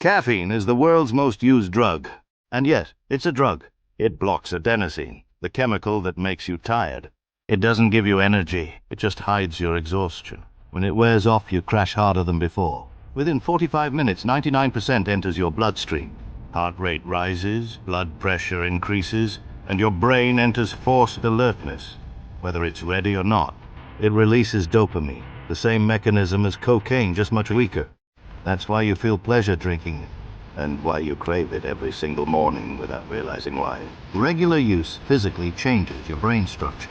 Caffeine is the world's most used drug. And yes, it's a drug. It blocks adenosine, the chemical that makes you tired. It doesn't give you energy, it just hides your exhaustion. When it wears off, you crash harder than before. Within 45 minutes, 99% enters your bloodstream. Heart rate rises, blood pressure increases, and your brain enters forced alertness. Whether it's ready or not, it releases dopamine, the same mechanism as cocaine, just much weaker. That's why you feel pleasure drinking it, and why you crave it every single morning without realizing why. Regular use physically changes your brain structure.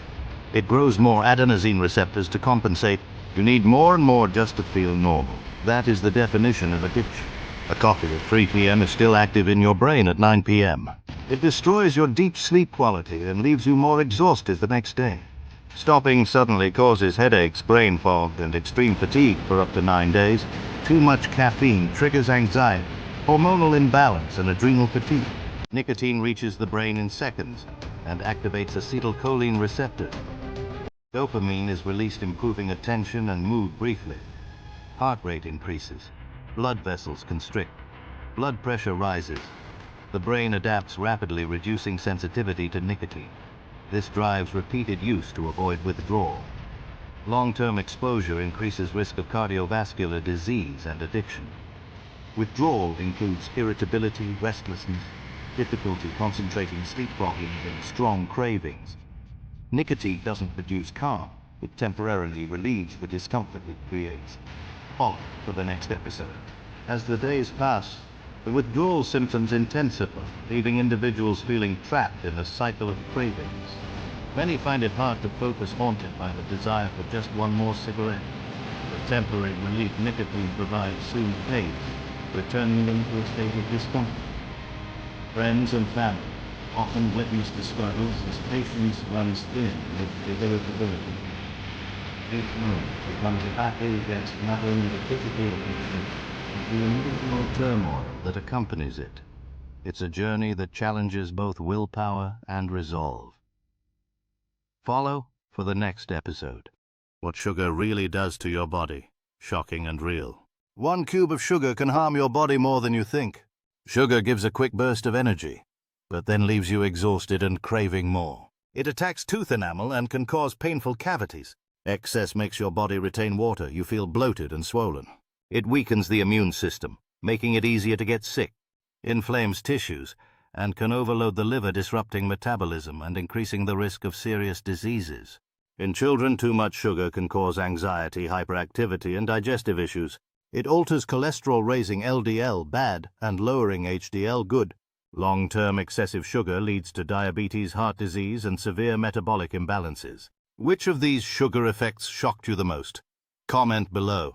It grows more adenosine receptors to compensate. You need more and more just to feel normal. That is the definition of addiction. A coffee at 3 p.m. is still active in your brain at 9 p.m. It destroys your deep sleep quality and leaves you more exhausted the next day. Stopping suddenly causes headaches, brain fog, and extreme fatigue for up to 9 days. Too much caffeine triggers anxiety, hormonal imbalance, and adrenal fatigue. Nicotine reaches the brain in seconds and activates acetylcholine receptors. Dopamine is released, improving attention and mood briefly. Heart rate increases. Blood vessels constrict. Blood pressure rises. The brain adapts rapidly, reducing sensitivity to nicotine. This drives repeated use to avoid withdrawal. Long-term exposure increases risk of cardiovascular disease and addiction. Withdrawal includes irritability, restlessness, difficulty concentrating, sleep problems, and strong cravings. Nicotine doesn't produce calm, it temporarily relieves the discomfort it creates. On for the next episode. As the days pass, the withdrawal symptoms intensify, leaving individuals feeling trapped in a cycle of cravings. Many find it hard to focus, haunted by the desire for just one more cigarette. The temporary relief nicotine provides soon fades, returning them to a state of discomfort. Friends and family often witness the struggles as patience runs thin with irritability. This moment becomes a battle against not only the physical addiction, but the emotional turmoil that accompanies it. It's a journey that challenges both willpower and resolve. Follow for the next episode. What sugar really does to your body. Shocking and real. 1 cube of sugar can harm your body more than you think. Sugar gives a quick burst of energy, but then leaves you exhausted and craving more. It attacks tooth enamel and can cause painful cavities. Excess makes your body retain water. You feel bloated and swollen. It weakens the immune system, making it easier to get sick, inflames tissues, and can overload the liver, disrupting metabolism and increasing the risk of serious diseases. In children, too much sugar can cause anxiety, hyperactivity, and digestive issues. It alters cholesterol, raising LDL bad and lowering HDL good. Long-term excessive sugar leads to diabetes, heart disease, and severe metabolic imbalances. Which of these sugar effects shocked you the most? Comment below.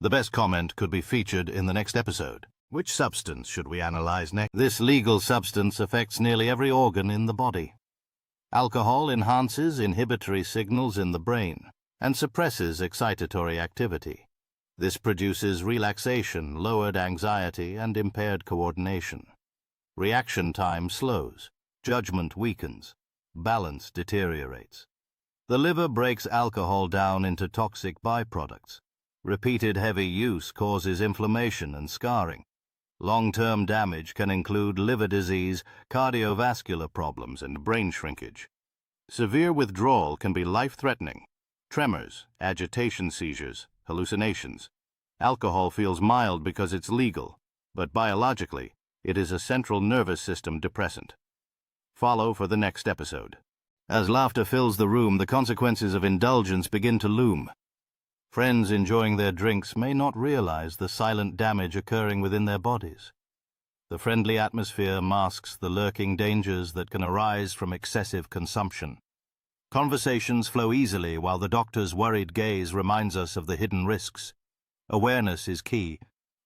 The best comment could be featured in the next episode. Which substance should we analyze next? This legal substance affects nearly every organ in the body. Alcohol enhances inhibitory signals in the brain and suppresses excitatory activity. This produces relaxation, lowered anxiety, and impaired coordination. Reaction time slows, judgment weakens, balance deteriorates. The liver breaks alcohol down into toxic byproducts. Repeated heavy use causes inflammation and scarring. Long-term damage can include liver disease, cardiovascular problems, and brain shrinkage. Severe withdrawal can be life-threatening. Tremors, agitation, seizures, hallucinations. Alcohol feels mild because it's legal, but biologically, it is a central nervous system depressant. Follow for the next episode. As laughter fills the room, the consequences of indulgence begin to loom. Friends enjoying their drinks may not realize the silent damage occurring within their bodies. The friendly atmosphere masks the lurking dangers that can arise from excessive consumption. Conversations flow easily while the doctor's worried gaze reminds us of the hidden risks. Awareness is key.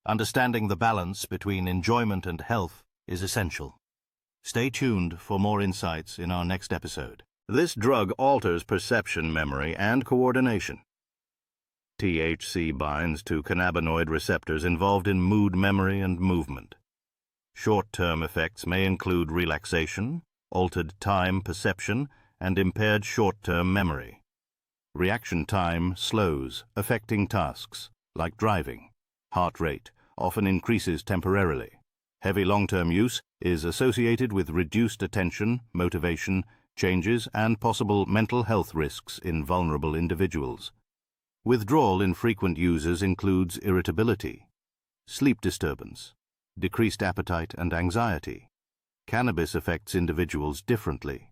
Understanding the balance between enjoyment and health is essential. Stay tuned for more insights in our next episode. This drug alters perception, memory, and coordination. THC binds to cannabinoid receptors involved in mood, memory, and movement. Short-term effects may include relaxation, altered time perception, and impaired short-term memory. Reaction time slows, affecting tasks like driving. Heart rate, often increases temporarily. Heavy long-term use is associated with reduced attention, motivation, changes, and possible mental health risks in vulnerable individuals. Withdrawal in frequent users includes irritability, sleep disturbance, decreased appetite, and anxiety. Cannabis affects individuals differently,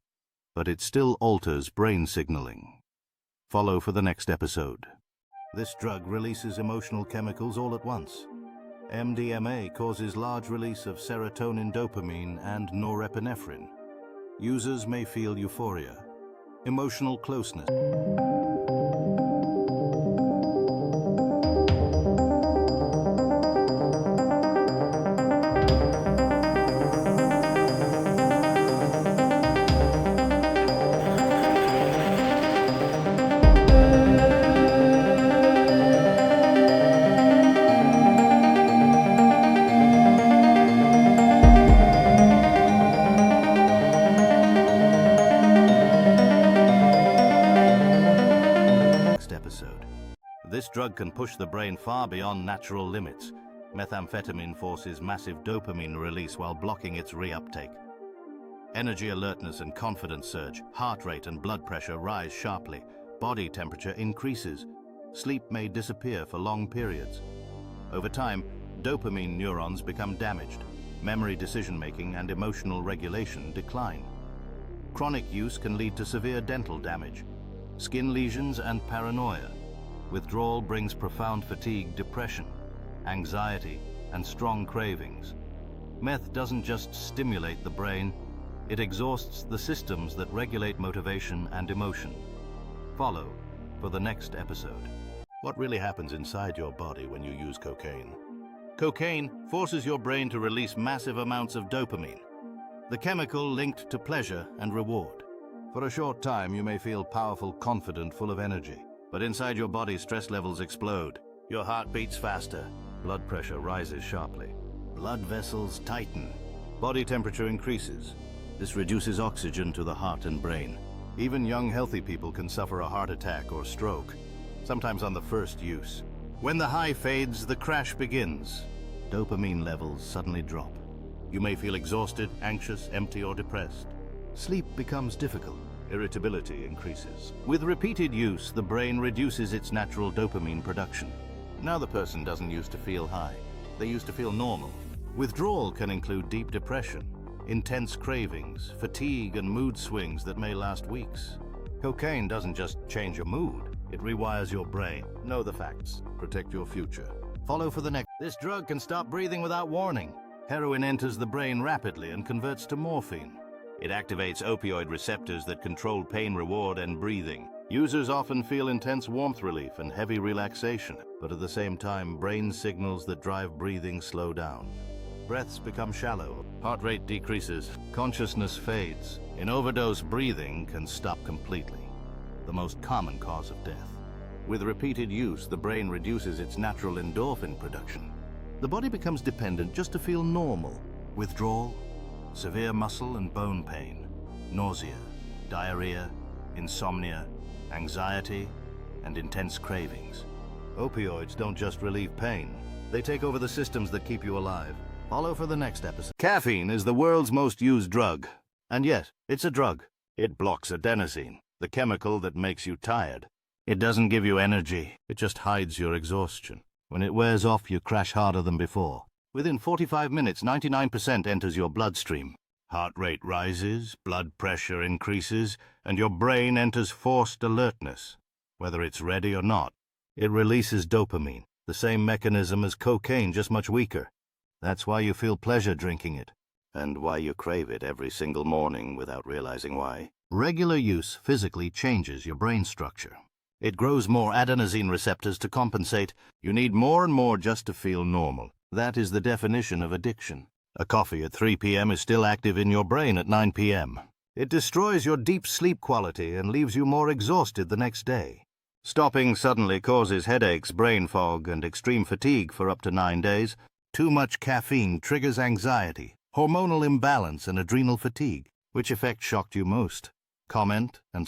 but it still alters brain signaling. Follow for the next episode. This drug releases emotional chemicals all at once. MDMA causes large release of serotonin, dopamine, and norepinephrine. Users may feel euphoria, emotional closeness. This drug can push the brain far beyond natural limits. Methamphetamine forces massive dopamine release while blocking its reuptake. Energy, alertness, and confidence surge. Heart rate and blood pressure rise sharply. Body temperature increases. Sleep may disappear for long periods. Over time, dopamine neurons become damaged. Memory, decision-making, and emotional regulation decline. Chronic use can lead to severe dental damage, skin lesions, and paranoia. Withdrawal brings profound fatigue, depression, anxiety, and strong cravings. Meth doesn't just stimulate the brain, it exhausts the systems that regulate motivation and emotion. Follow for the next episode. What really happens inside your body when you use cocaine? Cocaine forces your brain to release massive amounts of dopamine, the chemical linked to pleasure and reward. For a short time, you may feel powerful, confident, full of energy. But inside your body, stress levels explode. Your heart beats faster. Blood pressure rises sharply. Blood vessels tighten. Body temperature increases. This reduces oxygen to the heart and brain. Even young, healthy people can suffer a heart attack or stroke, sometimes on the first use. When the high fades, the crash begins. Dopamine levels suddenly drop. You may feel exhausted, anxious, empty, or depressed. Sleep becomes difficult. Irritability increases. With repeated use, the brain reduces its natural dopamine production. Now the person doesn't used to feel high. They used to feel normal. Withdrawal can include deep depression, intense cravings, fatigue, and mood swings that may last weeks. Cocaine doesn't just change your mood, it rewires your brain. Know the facts. Protect your future. Follow for the next. This drug can stop breathing without warning. Heroin enters the brain rapidly and converts to morphine. It activates opioid receptors that control pain, reward, and breathing. Users often feel intense warmth relief and heavy relaxation, but at the same time, brain signals that drive breathing slow down. Breaths become shallow, heart rate decreases, consciousness fades. In overdose, breathing can stop completely, the most common cause of death. With repeated use, the brain reduces its natural endorphin production. The body becomes dependent just to feel normal. Withdrawal, severe muscle and bone pain, nausea, diarrhea, insomnia, anxiety, and intense cravings. Opioids don't just relieve pain, they take over the systems that keep you alive. Follow for the next episode. Caffeine is the world's most used drug, and yet it's a drug. It blocks adenosine, the chemical that makes you tired. It doesn't give you energy, it just hides your exhaustion. When it wears off, you crash harder than before. Within 45 minutes, 99% enters your bloodstream. Heart rate rises, blood pressure increases, and your brain enters forced alertness. Whether it's ready or not, it releases dopamine, the same mechanism as cocaine, just much weaker. That's why you feel pleasure drinking it, and why you crave it every single morning without realizing why. Regular use physically changes your brain structure. It grows more adenosine receptors to compensate. You need more and more just to feel normal. That is the definition of addiction. A coffee at 3 p.m. is still active in your brain at 9 p.m. It destroys your deep sleep quality and leaves you more exhausted the next day. Stopping suddenly causes headaches, brain fog, and extreme fatigue for up to 9 days. Too much caffeine triggers anxiety, hormonal imbalance, and adrenal fatigue. Which effect shocked you most? Comment and